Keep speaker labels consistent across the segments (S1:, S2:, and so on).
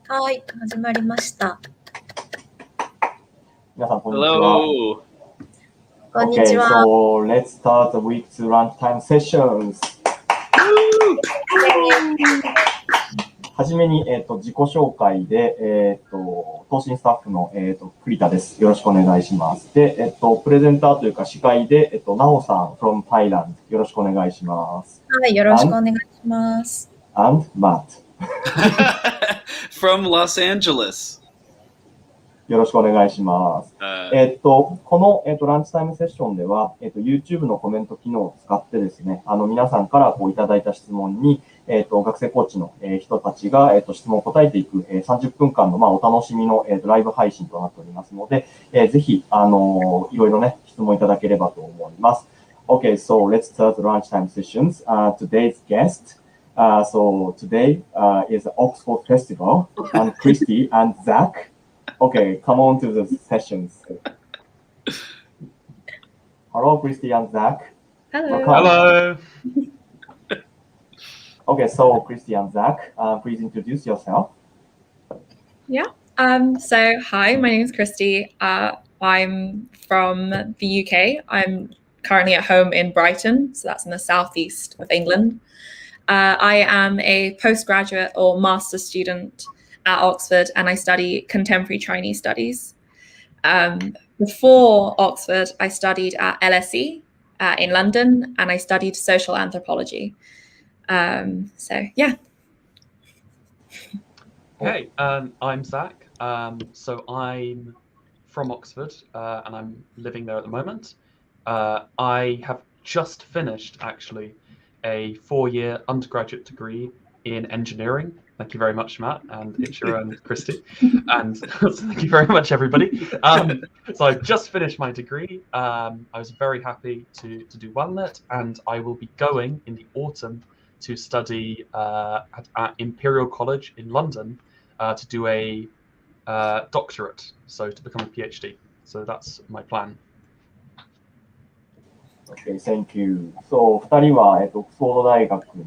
S1: はい、始まりました。
S2: 皆さん、こんにちは。
S3: Hello.
S1: こんにちは。
S2: Okay, so let's start the Week2 lunchtime sessions. はじめに、自己紹介で、投信スタッフの、栗田です。よろしくお願いします。で、プレゼンターというか司会で、なおさん from Thailand。よろしくお願いします。
S1: はい、よろしくお願いします。
S2: And Matt.
S3: From Los Angeles.
S2: よろしくお願いします。この、ランチタイムセッションでは、YouTube のコメント機能を使ってですね、皆さんからこういただいた質問に、学生コーチの、人たちが、質問を答えていく、30分間の、お楽しみの、ライブ配信となっておりますので、ぜひ、いろいろね、質問いただければと思います。Okay, so let's start the lunchtime sessions. Today's guest. So today is the Oxford Festival, and Kristy and Zach.Okay, come on to the sessions. Hello, Kristy and Zach.
S1: Hello.
S3: Hello.
S2: Okay, so Kristy and Zach, please introduce yourself.
S4: Yeah. So hi, my name is Kristy. I'm from the UK. I'm currently at home in Brighton, so that's in the southeast of England. I am a postgraduate or master's student at Oxford, and I study contemporary Chinese studies. Before Oxford, I studied at LSE in London, and I studied social anthropology. So yeah.
S5: Hey, I'm Zach. So I'm from Oxford, and I'm living there at the moment. I have just finished, actually, a 4-year undergraduate degree in engineering. Thank you very much, Matt, and Ichiro and Kristy. And thank you very much, everybody. So I've just finished my degree. I was very happy to do well in it, and I will be going in the autumn to study at Imperial College in London to do a doctorate, so to become a PhD. So that's my plan.
S2: Okay, thank you. So, 2人は、オックスフォード大学に、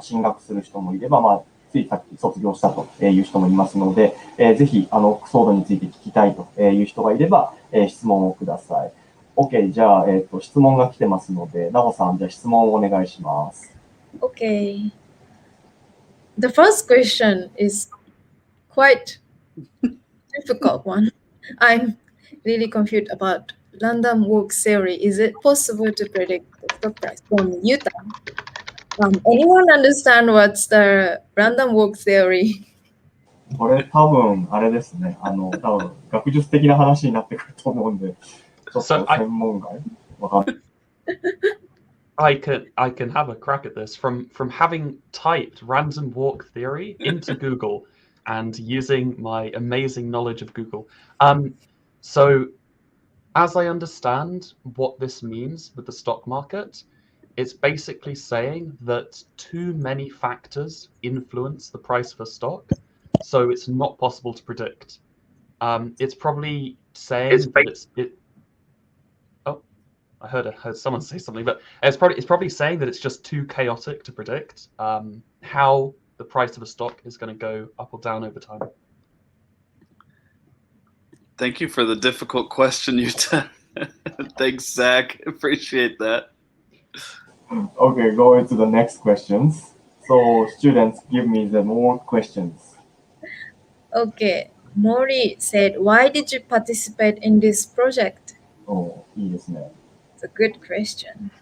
S2: 進学する人もいれば、ついさっき卒業したという人もいますので、ぜひ、オックスフォードについて聞きたいという人がいれば、質問をください。OK、じゃあ、質問が来てますので、なおさん、じゃあ質問をお願いします。
S1: Okay. The first question is quite difficult one. I'm really confused about random walk theory. Is it possible to predict the stock price from Utah? Anyone understand what's the random walk theory?
S2: これ多分、あれですね。多分、学術的な話になってくると思うんで、ちょっと専門外わかんない。
S5: I can have a crack at this from having typed random walk theory into Google and using my amazing knowledge of Google. So as I understand what this means with the stock market, it's basically saying that too many factors influence the price of a stock, so it's not possible to predict. It's probably saying I heard someone say something, but it's probably saying that it's just too chaotic to predict how the price of a stock is going to go up or down over time.
S3: Thank you for the difficult question, Yuta. Thanks, Zach. Appreciate that.
S2: Okay, going to the next questions. So, students, give me the more questions.
S1: Okay. Mori said, why did you participate in this project?
S2: Oh, いいですね。
S1: It's a good question.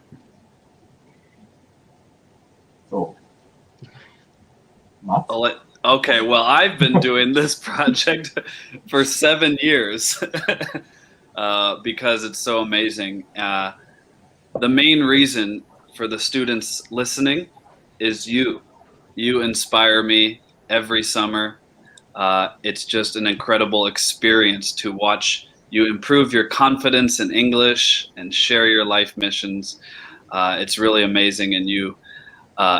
S2: So, Matt?
S3: Okay, well, I've been doing this project for 7 years because it's so amazing. The main reason for the students listening is you. You inspire me every summer. It's just an incredible experience to watch you improve your confidence in English and share your life missions. It's really amazing, and you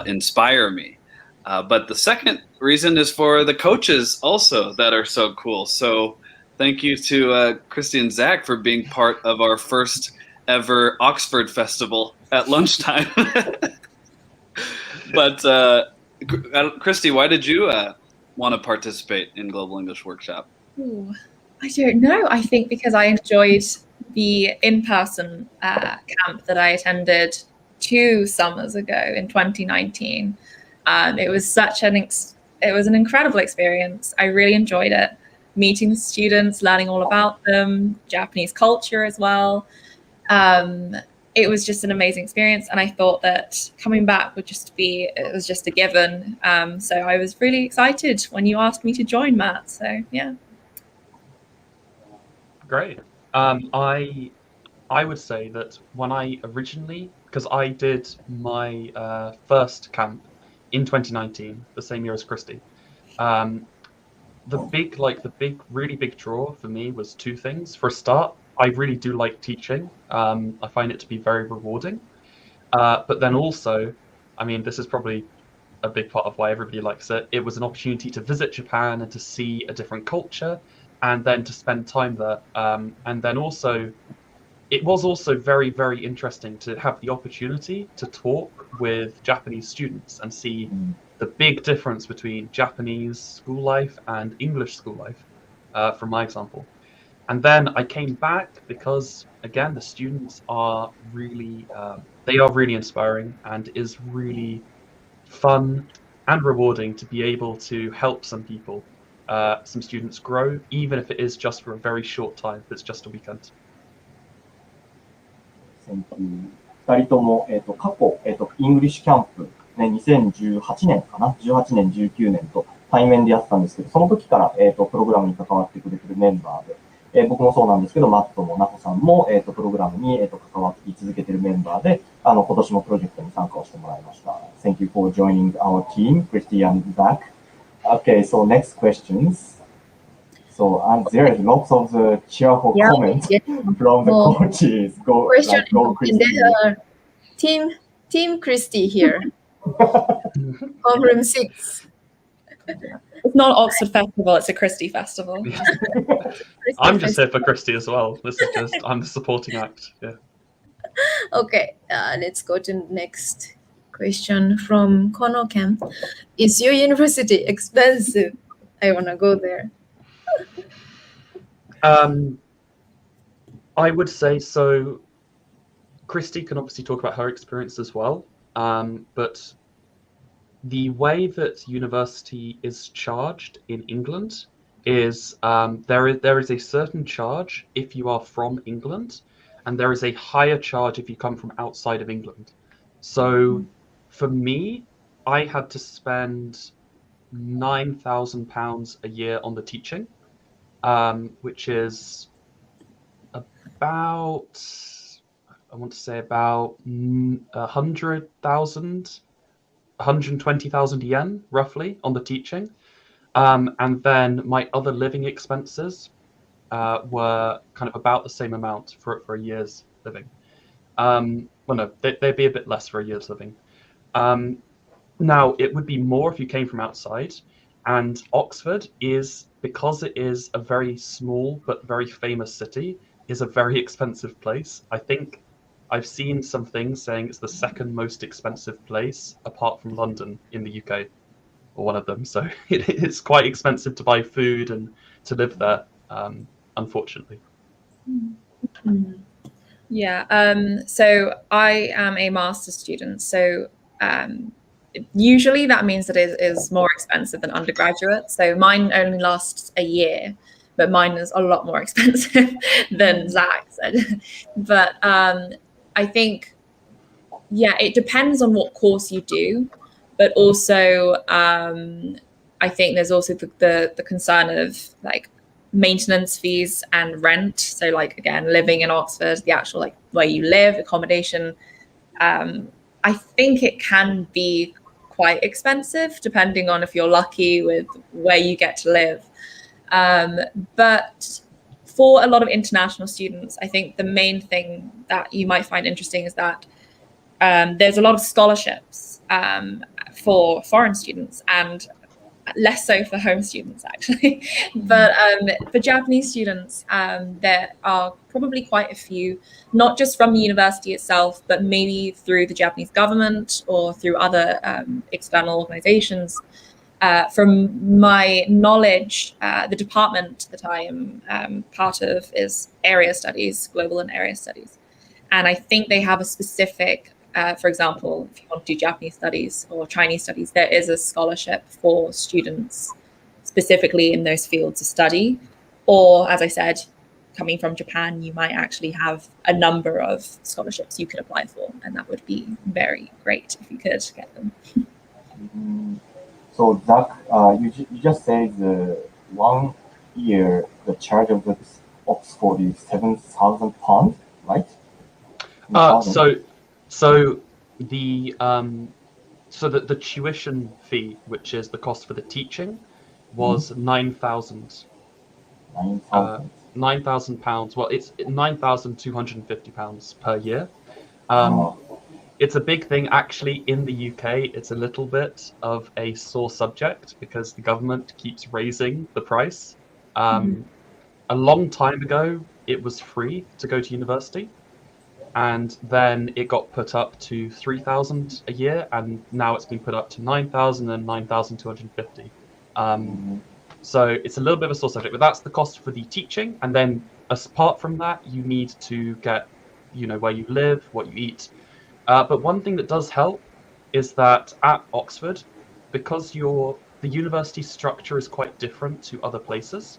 S3: inspire me. But the second reason is for the coaches also that are so cool. So thank you to Kristy and Zach for being part of our first ever Oxford Festival at lunchtime. But Kristy, why did you want to participate in Global English Workshop?
S4: Ooh, I don't know. I think because I enjoyed the in-person camp that I attended 2 summers ago in 2019. It was it was an incredible experience. I really enjoyed it. Meeting the students, learning all about them, Japanese culture as well. It was just an amazing experience, and I thought that coming back would it was just a given. So I was really excited when you asked me to join, Matt. So yeah.
S5: Great. I would say that when I originally, because I did my first camp in 2019, the same year as Kristy. The really big draw for me was 2 things. For a start, I really do like teaching. I find it to be very rewarding. But then also, I mean, this is probably a big part of why everybody likes it. It was an opportunity to visit Japan and to see a different culture, and then to spend time there. And then also, it was also very, very interesting to have the opportunity to talk with Japanese students and see the big difference between Japanese school life and English school life, from my example. And then I came back because, again, the students are really, they are really inspiring, and it is really fun and rewarding to be able to help some people, some students grow, even if it is just for a very short time, if it's just a weekend.
S2: Thank you. 2人とも、過去、イングリッシュキャンプ、ね、2018年かな ?18 年、19年と対面でやってたんですけど、その時から、プログラムに関わってくれてるメンバーで、僕もそうなんですけど、マットもナホさんも、プログラムに、関わり続けてるメンバーで、今年もプロジェクトに参加をしてもらいました。Thank you for joining our team, Kristy and Zach. Okay, so next questions. So, and there is lots of the cheerful comments from the coaches. Go,
S1: Question
S2: go Kristy.
S1: Team Kristy here. From room 6.
S4: It's not Oxford Festival, it's a Kristy Festival.
S5: I'm just here for Kristy as well. This is just, I'm the supporting act. Yeah.
S1: Okay, let's go to the next question from Kono Ken. Is your university expensive? I want to go there.
S5: I would say so. Kristy can obviously talk about her experience as well, but the way that university is charged in England is there is a certain charge if you are from England, and there is a higher charge if you come from outside of England. So for me, I had to spend £9,000 a year on the teaching, which is about, I want to say about 120,000 yen roughly on the teaching. And then my other living expenses were kind of about the same amount for a year's living. Well, no, they'd be a bit less for a year's living. Now, it would be more if you came from outside. And Oxford is, because it is a very small but very famous city, is a very expensive place. I think I've seen some things saying it's the second most expensive place apart from London in the UK, or one of them. So it's quite expensive to buy food and to live there, unfortunately.
S4: Yeah, so I am a master's student. So usually that means that it is more expensive than undergraduate. So mine only lasts a year, but mine is a lot more expensive than Zach said. But I think, yeah, it depends on what course you do, but also I think there's also the concern of like maintenance fees and rent. So like, again, living in Oxford, the actual like where you live, accommodation, I think it can be quite expensive depending on if you're lucky with where you get to live. But for a lot of international students, I think the main thing that you might find interesting is that there's a lot of scholarships for foreign students and less so for home students, actually. But for Japanese students, there are probably quite a few, not just from the university itself, but maybe through the Japanese government or through other external organizations. From my knowledge, the department that I am part of is area studies, global and area studies. And I think they have a specific, for example, if you want to do Japanese studies or Chinese studies, there is a scholarship for students specifically in those fields of study. Or, as I said, coming from Japan, you might actually have a number of scholarships you could apply for. And that would be very great if you could get them.
S2: So, Zach, you just said 1 year, the charge of the Oxford is £7,000, right?
S5: So the tuition fee, which is the cost for the teaching, was £9,000. £9,000. Well, it's £9,250 per year. It's a big thing actually in the UK. It's a little bit of a sore subject because the government keeps raising the price. A long time ago, it was free to go to university. And then it got put up to 3,000 a year, and now it's been put up to 9,000 and 9,250. So it's a little bit of a sore subject, but that's the cost for the teaching. And then apart from that, you need to get, where you live, what you eat. But one thing that does help is that at Oxford, because the university structure is quite different to other places,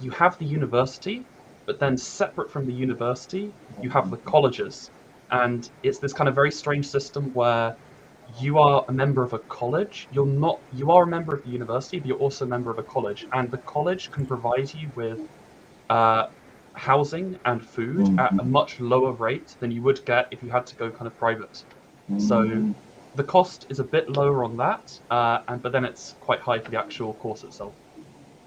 S5: you have the university, but then separate from the university, you have the colleges. And it's this kind of very strange system where you are a member of a college. You are a member of the university, but you're also a member of a college. And the college can provide you with housing and food at a much lower rate than you would get if you had to go kind of private. So the cost is a bit lower on that, but then it's quite high for the actual course itself.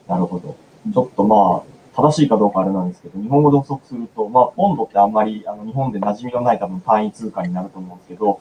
S2: なるほど。ちょっと正しいかどうかあれなんですけど、日本語で補足すると、ポンドってあんまり日本で馴染みのない多分単位通貨になると思うんですけど、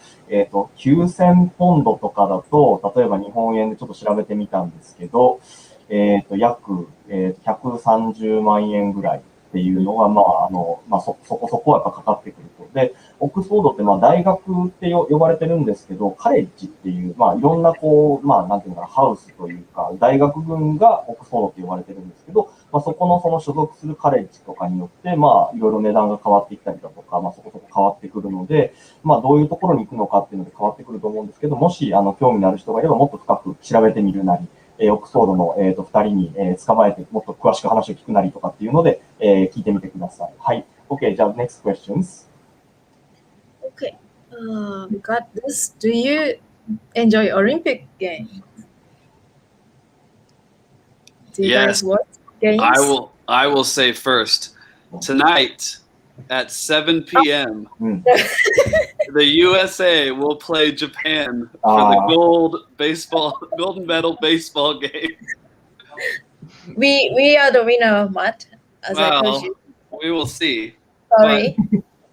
S2: 9000ポンドとかだと、例えば日本円でちょっと調べてみたんですけど、約130万円ぐらいっていうのが、そこそこはやっぱかかってくると。で、オックスフォードって大学って呼ばれてるんですけど、カレッジっていう、いろんななんていうのかな、ハウスというか、大学群がオックスフォードって呼ばれてるんですけど、そこのその所属するカレッジとかによって、いろいろ値段が変わってきたりだとか、そこそこ変わってくるので、どういうところに行くのかっていうので変わってくると思うんですけど、もし興味のある人がいればもっと深く調べてみるなり、オックスフォードの二人に捕まえてもっと詳しく話を聞くなりとかっていうので、聞いてみてください。はい。OK、じゃあ next questions.
S1: Okay. We got this. Do you enjoy Olympic games? Do you guys watch games?
S3: I will say first. Tonight at 7 p.m. the USA will play Japan for the gold medal baseball game.
S1: We are the winner, Matt. As I told you.
S3: We will see.
S1: Sorry.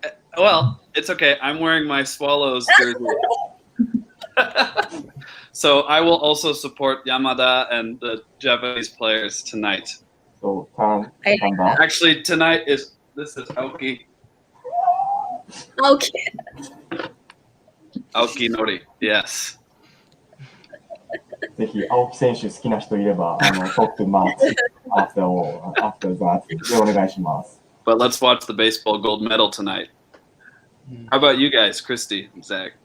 S3: But, well, it's okay. I'm wearing my Swallows jersey. So I will also support Yamada and the Japanese players tonight.
S2: So
S3: actually, tonight this is Aoki.
S1: Okay.
S3: Aoki Nori, yes.
S2: ぜひ青木選手好きな人いればtalk to Matt after that でお願いします。
S3: But let's watch the baseball gold medal tonight. How about you guys, Kristy and Zach?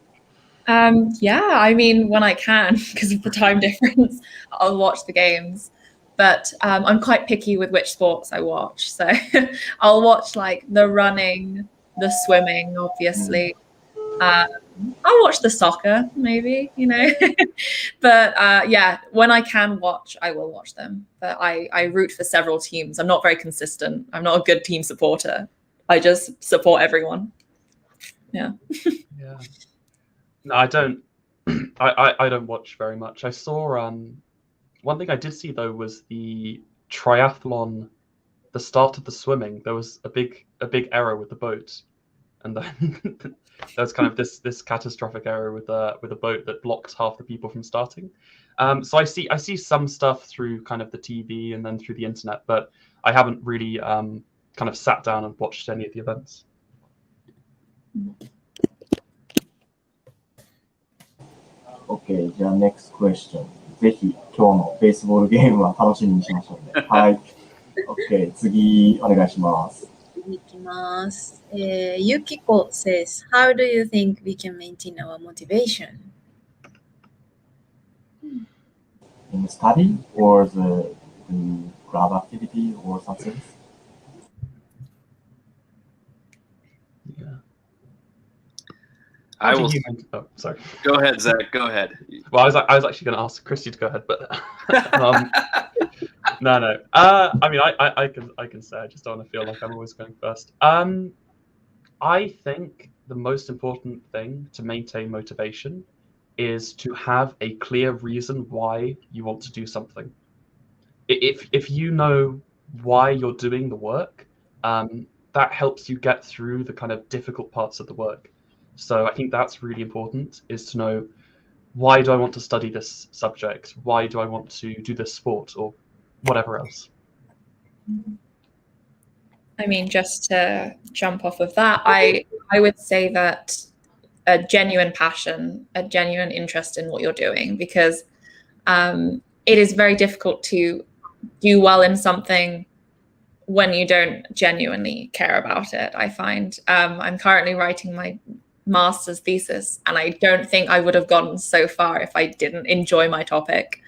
S4: Yeah, I mean, when I can, because of the time difference, I'll watch the games. But I'm quite picky with which sports I watch. So I'll watch like the running, the swimming, obviously. I'll watch the soccer, maybe, But yeah, when I can watch, I will watch them. But I root for several teams. I'm not very consistent. I'm not a good team supporter. I just support everyone. Yeah.
S5: Yeah. No, I don't. I don't watch very much. I saw one thing I did see though was the triathlon. The start of the swimming, there was a big error with the boat, and then there was kind of this catastrophic error with a boat that blocked half the people from starting. So I see some stuff through kind of the TV and then through the internet, but I haven't really kind of sat down and watched any of the events.
S2: Okay, the next question. ぜひ今日のベースボールゲームは楽しみにしましょうね。はい。OK、次お願いします。
S1: いきます。Yukiko says, how do you think we can maintain our motivation?
S2: In the study or the club activity or something?
S5: Yeah.
S3: I will.
S5: Oh, sorry.
S3: Go ahead, Zach. Go ahead.
S5: Well, I was actually going to ask Kristy to go ahead, but no. I mean, I can say. I just don't want to feel like I'm always going first. I think the most important thing to maintain motivation is to have a clear reason why you want to do something. If you know why you're doing the work, that helps you get through the kind of difficult parts of the work. So I think that's really important, is to know, why do I want to study this subject? Why do I want to do this sport or whatever else?
S4: I mean, just to jump off of that, I would say that a genuine passion, a genuine interest in what you're doing, because it is very difficult to do well in something when you don't genuinely care about it. I find I'm currently writing my master's thesis, and I don't think I would have gotten so far if I didn't enjoy my topic.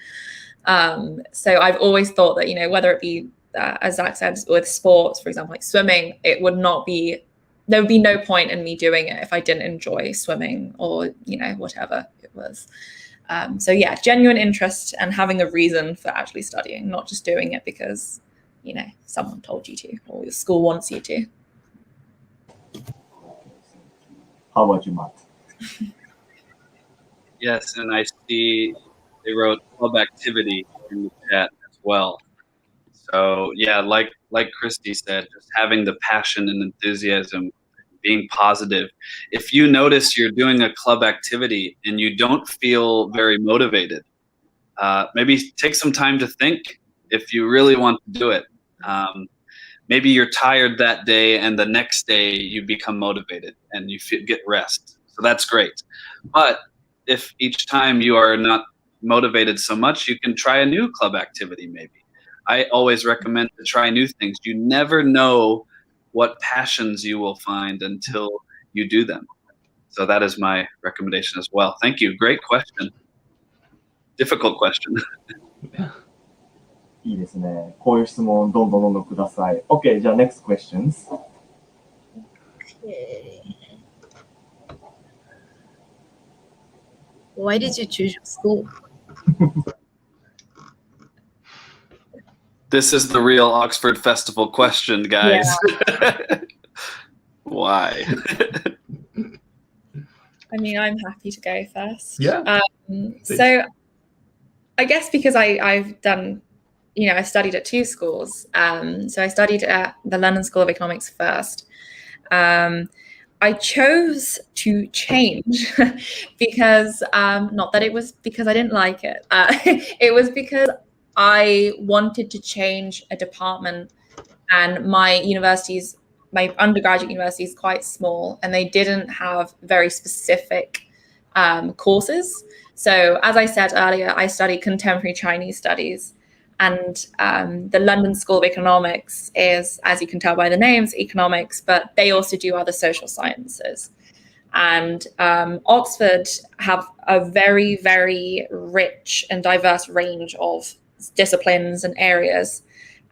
S4: So I've always thought that, whether it be, as Zach said, with sports, for example, like swimming, there would be no point in me doing it if I didn't enjoy swimming or, whatever it was. So yeah, genuine interest and having a reason for actually studying, not just doing it because, someone told you to or your school wants you to.
S2: How about you, Matt?
S3: Yes, and I see they wrote club activity in the chat as well. So yeah, like Kristy said, just having the passion and enthusiasm, being positive. If you notice you're doing a club activity and you don't feel very motivated, maybe take some time to think if you really want to do it. Maybe you're tired that day and the next day you become motivated and you get rest. So that's great. But if each time you are not motivated so much, you can try a new club activity maybe. I always recommend to try new things. You never know what passions you will find until you do them. So that is my recommendation as well. Thank you. Great question. Difficult question.
S2: いいですね。こういう質問どんどんください。OK、じゃあ next questions.
S1: Okay. Why did you choose your school?
S3: This is the real Oxford Festival question, guys.
S1: Yeah.
S3: Why?
S4: I mean, I'm happy to go first.
S5: Yeah.
S4: So I guess because I've done, I studied at two schools. So I studied at the London School of Economics first. I chose to change because, not that it was because I didn't like it. It was because I wanted to change a department, and my undergraduate university is quite small, and they didn't have very specific courses. So as I said earlier, I studied contemporary Chinese studies, and the London School of Economics is, as you can tell by the names, economics, but they also do other social sciences. And Oxford have a very, very rich and diverse range of disciplines and areas.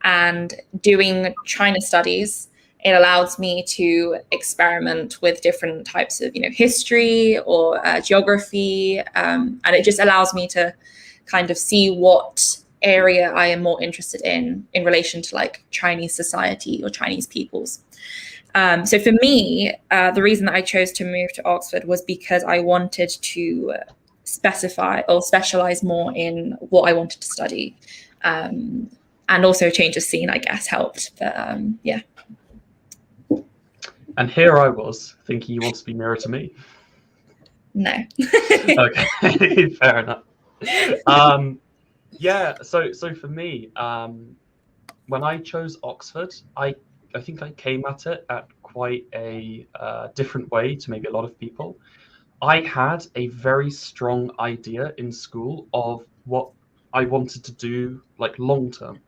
S4: And doing China studies, it allows me to experiment with different types of, history or geography. And it just allows me to kind of see what area I am more interested in relation to like Chinese society or Chinese peoples. So for me, the reason that I chose to move to Oxford was because I wanted to specify or specialize more in what I wanted to study. And also change of scene, I guess, helped. But yeah.
S5: And here I was thinking you want to be nearer to me.
S4: No.
S5: Okay, fair enough. Yeah, so for me, when I chose Oxford, I think I came at it at quite a different way to maybe a lot of people. I had a very strong idea in school of what I wanted to do like long term.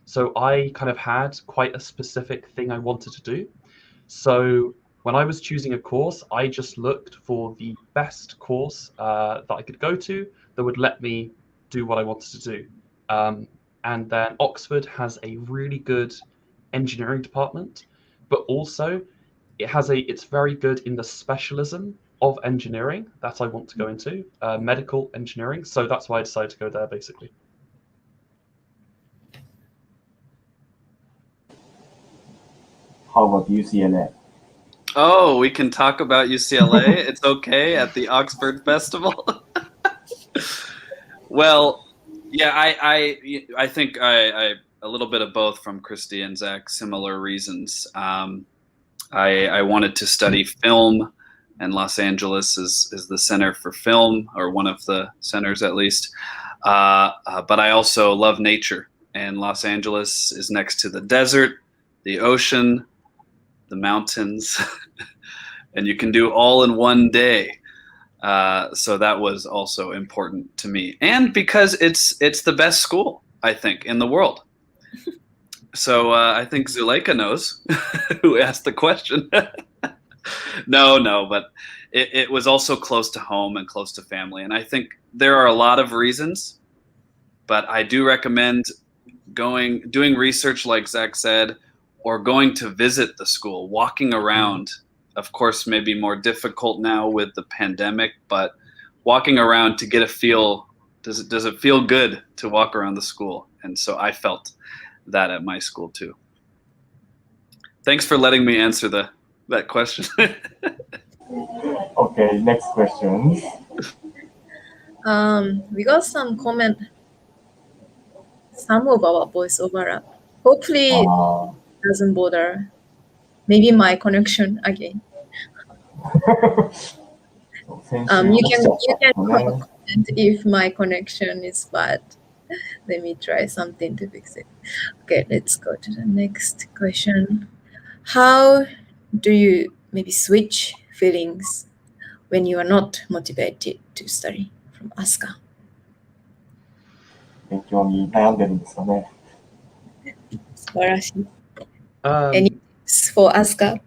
S5: So I kind of had quite a specific thing I wanted to do. So when I was choosing a course, I just looked for the best course that I could go to that would let me do what I wanted to do. And then Oxford has a really good engineering department, but also it's very good in the specialism of engineering that I want to go into, medical engineering. So that's why I decided to go there, basically.
S2: How about UCLA?
S3: Oh, we can talk about UCLA. It's okay at the Oxford Festival. Well, yeah, I think I a little bit of both from Kristy and Zach, similar reasons. I wanted to study film, and Los Angeles is the center for film, or one of the centers at least. But I also love nature, and Los Angeles is next to the desert, the ocean, the mountains, and you can do all in one day. So that was also important to me, and because it's the best school, I think, in the world. So I think Zuleika knows who asked the question. No, but it was also close to home and close to family, and I think there are a lot of reasons, but I do recommend doing research like Zach said, or going to visit the school, walking around. Of course, maybe more difficult now with the pandemic, but walking around to get a feel, does it feel good to walk around the school? And so I felt that at my school too. Thanks for letting me answer that question.
S2: Okay, next question.
S1: We got some comment. Some of our voice overlap. Hopefully, it doesn't bother. Maybe my connection again. You can comment if my connection is bad. Let me try something to fix it. Okay, let's go to the next question. How do you maybe switch feelings when you are not motivated to study? From Asuka.
S2: 勉強に悩んでるんですかね。
S1: 素晴らしい。Any tips for Asuka?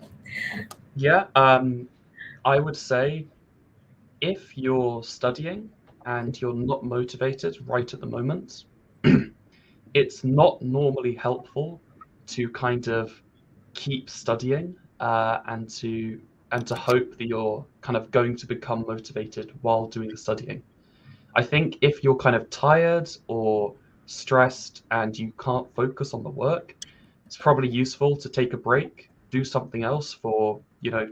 S5: Yeah, I would say if you're studying and you're not motivated right at the moment, it's not normally helpful to kind of keep studying and to hope that you're kind of going to become motivated while doing the studying. I think if you're kind of tired or stressed and you can't focus on the work, it's probably useful to take a break, do something else for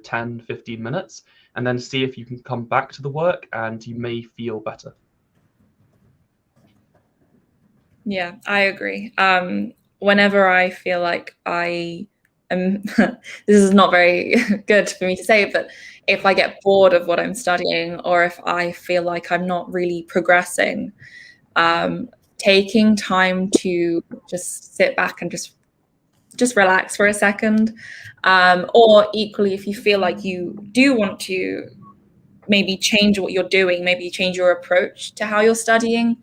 S5: 10, 15 minutes, and then see if you can come back to the work and you may feel better.
S4: Yeah, I agree. Whenever I feel like I am, this is not very good for me to say, but if I get bored of what I'm studying, or if I feel like I'm not really progressing, taking time to just sit back and just relax for a second, or equally, if you feel like you do want to maybe change what you're doing, maybe change your approach to how you're studying.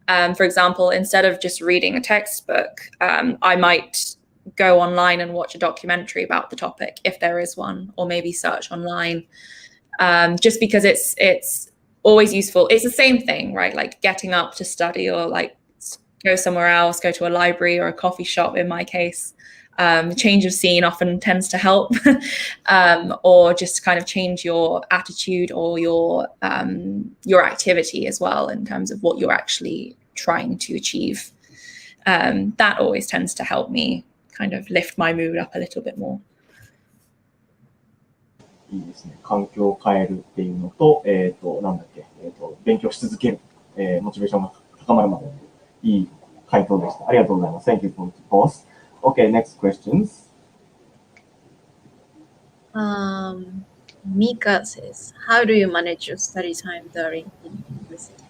S4: For example, instead of just reading a textbook, I might go online and watch a documentary about the topic, if there is one, or maybe search online, just because it's always useful. It's the same thing, right? Like getting up to study, or like go somewhere else, go to a library or a coffee shop in my case. Change of scene often tends to help, or just kind of change your attitude or your activity as well in terms of what you're actually trying to achieve. That always tends to help me kind of lift my mood up a little bit more.
S2: いいですね。環境を変えるっていうのと、勉強し続ける、モチベーションが高まるまでいい回答でした。ありがとうございます。Thank you for the boss. Okay, next questions.
S1: Mika says, how do you manage your study time during university?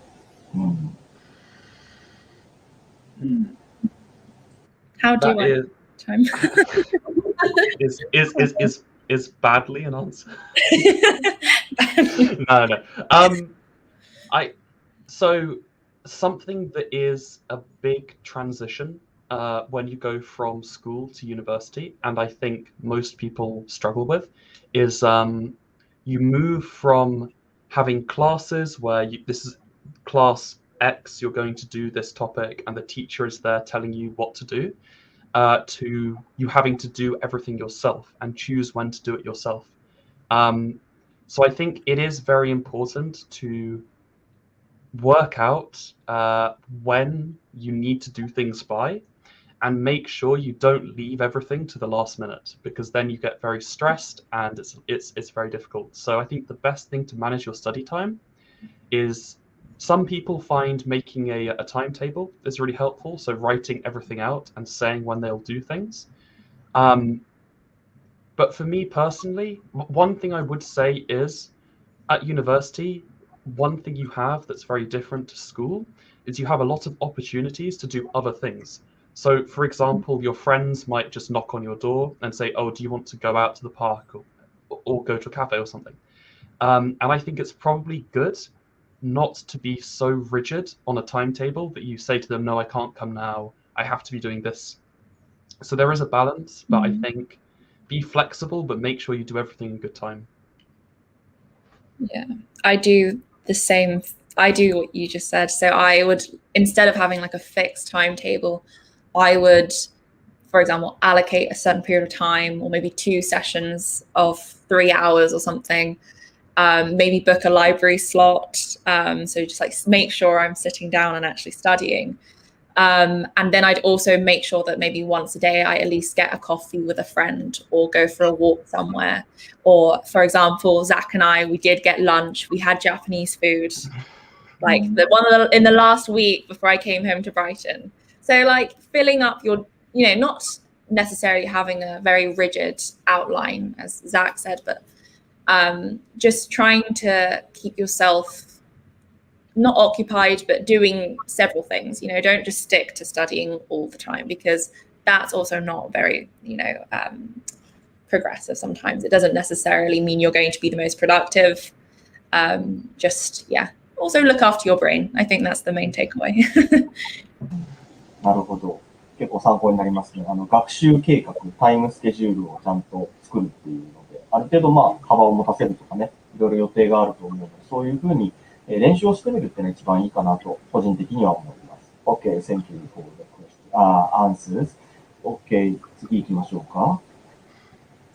S4: How do you manage time?
S5: Is badly an answer? No. So something that is a big transition when you go from school to university, and I think most people struggle with, is you move from having classes where this is class X, you're going to do this topic, and the teacher is there telling you what to do, to you having to do everything yourself and choose when to do it yourself. So I think it is very important to work out when you need to do things by, and make sure you don't leave everything to the last minute, because then you get very stressed and it's very difficult. So I think the best thing to manage your study time is, some people find making a timetable is really helpful, so writing everything out and saying when they'll do things. But for me personally, one thing I would say is, at university, one thing you have that's very different to school is you have a lot of opportunities to do other things. So, for example, your friends might just knock on your door and say, oh, do you want to go out to the park or go to a cafe or something? And I think it's probably good not to be so rigid on a timetable that you say to them, no, I can't come now, I have to be doing this. So there is a balance, but I think be flexible, but make sure you do everything in good time.
S4: Yeah, I do the same. I do what you just said. So I would, instead of having like a fixed timetable, I would, for example, allocate a certain period of time, or maybe 2 sessions of 3 hours or something. Maybe book a library slot. So just like make sure I'm sitting down and actually studying. And then I'd also make sure that maybe once a day I at least get a coffee with a friend or go for a walk somewhere. Or, for example, Zach and I, we did get lunch. We had Japanese food, like in the last week before I came home to Brighton. So like filling up your, not necessarily having a very rigid outline, as Zach said, but just trying to keep yourself not occupied, but doing several things. Don't just stick to studying all the time, because that's also not very, progressive. Sometimes it doesn't necessarily mean you're going to be the most productive. Also look after your brain. I think that's the main takeaway.
S2: なるほど。結構参考になりますね。学習計画、タイムスケジュールをちゃんと作るっていうので、ある程度幅を持たせるとかね、いろいろ予定があると思うので、そういうふうに練習をしてみるっていうのが一番いいかなと、個人的には思います。OK, thank you for the answers. OK, 次行きましょうか。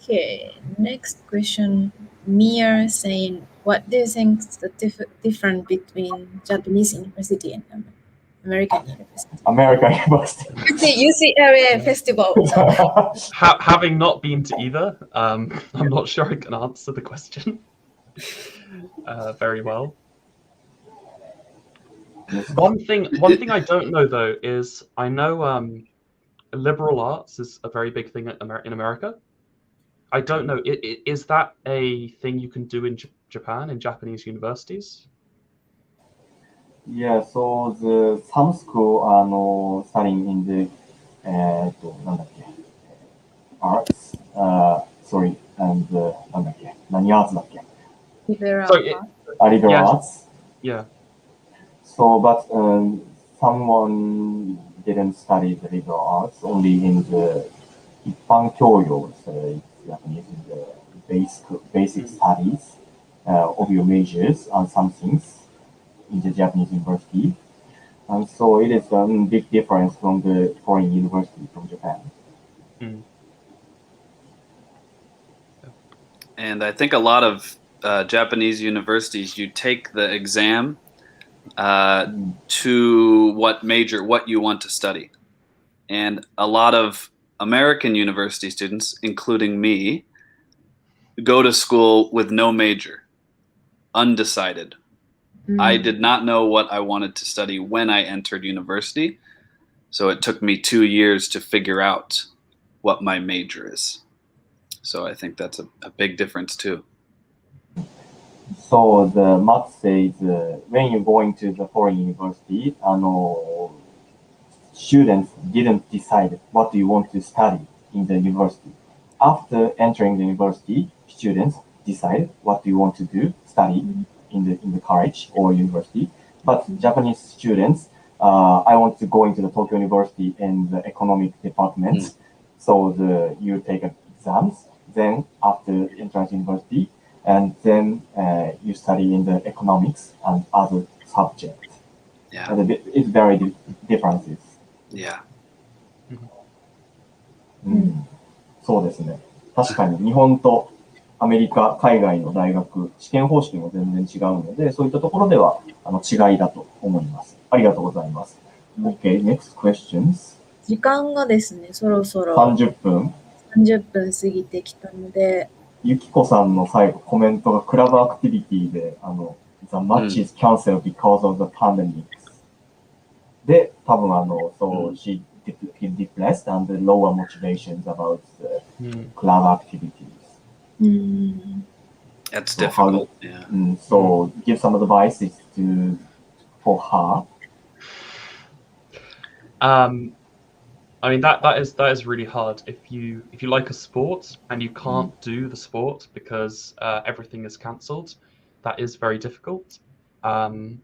S1: Okay, next question. Mia saying, what do you think is the difference between Japanese university and American university?
S2: American University.
S1: UCLA festival.
S5: Having not been to either, I'm not sure I can answer the question very well. One thing I don't know though is, I know liberal arts is a very big thing in America. I don't know, is that a thing you can do in Japan, in Japanese universities?
S2: Yeah, so some school are studying in the arts. Sorry, and 何アーツだっけ?
S1: Liberal
S2: Liberal arts.
S5: Yeah.
S2: So, but someone didn't study the liberal arts, only in the 一般教養, Japanese, in the basic studies of your majors and some things in the Japanese university. And so it is a big difference from the foreign university from Japan.
S3: And I think a lot of Japanese universities, you take the exam to what you want to study. And a lot of American university students, including me, go to school with no major, undecided. I did not know what I wanted to study when I entered university. So it took me 2 years to figure out what my major is. So I think that's a big difference too.
S2: So the Matt says when you're going to the foreign university, students didn't decide what you want to study in the university. After entering the university, students decide what you want to do, study in the college or university. but Japanese students, I want to go into the Tokyo University in the economic department. So you take exams, then after entrance university, and then you study in the economics and other subjects.
S3: Yeah.
S2: And it's very differences.
S3: Yeah.
S2: そうですね。確かに日本とアメリカ、海外の大学、試験方式も全然違うので、そういったところでは違いだと思います。ありがとうございます。Okay, next questions.
S1: 時間がですね、そろそろ
S2: 30分。
S1: 30分過ぎてきたので、
S2: ゆきこさんの最後コメントがクラブアクティビティで、The match is cancelled because of the pandemic. で、多分so she feel depressed and lower motivations about the club activities.
S3: That's
S2: So
S3: difficult. Yeah.
S2: So give some advice for her.
S5: I mean that is really hard. If you like a sport and you can't do the sport because everything is cancelled, that is very difficult. I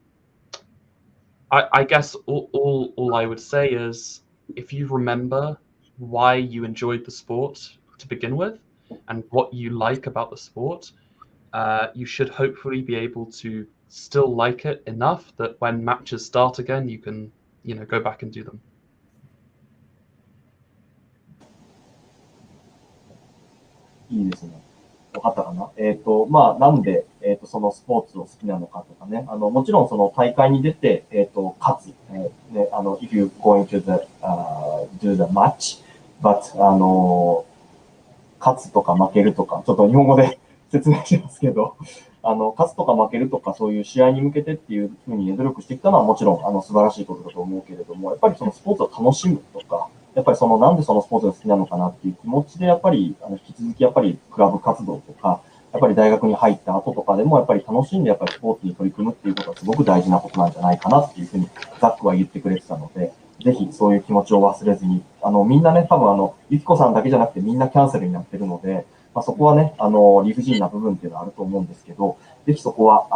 S5: guess all I would say is if you remember why you enjoyed the sport to begin with and what you like about the sport, you should hopefully be able to still like it enough that when matches start again, you can go back and do them.
S2: いいですね。わかったかな。まあ、なんで、そのスポーツを好きなのかとかね。もちろんその大会に出て、勝つ。ね、if you going to do the match, but, 勝つとか負けるとか、ちょっと日本語で説明しますけど、勝つとか負けるとか、そういう試合に向けてっていうふうに努力してきたのはもちろん、素晴らしいことだと思うけれども、やっぱりそのスポーツを楽しむとか、やっぱりなんでそのスポーツが好きなのかなっていう気持ちで、やっぱり、引き続きやっぱりクラブ活動とか、やっぱり大学に入った後とかでも、やっぱり楽しんでやっぱりスポーツに取り組むっていうことはすごく大事なことなんじゃないかなっていうふうに、ザックは言ってくれてたので、ぜひそういう気持ちを忘れずに、みんなね、多分ゆきこさんだけじゃなくてみんなキャンセルになってるので、まあ、そこはね、理不尽な部分っていうのはあると思うんですけど、ぜひそこは、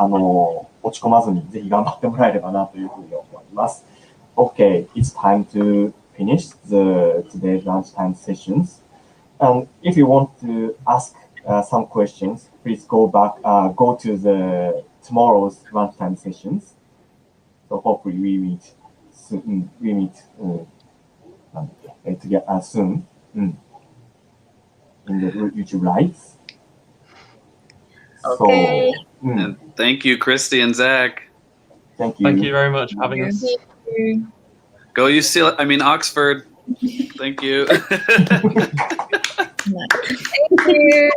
S2: 落ち込まずに、ぜひ頑張ってもらえればなというふうに思います。Okay, it's time to finish today's lunchtime sessions. If you want to ask some questions, please go to the tomorrow's lunchtime sessions. So hopefully we meet soon. Soon in the YouTube lives.
S1: Okay.
S2: So,
S3: And thank you, Kristy and Zach.
S2: Thank you.
S5: Thank you very much for having us.
S3: Go UCLA. I mean Oxford. Thank you.
S1: Thank you.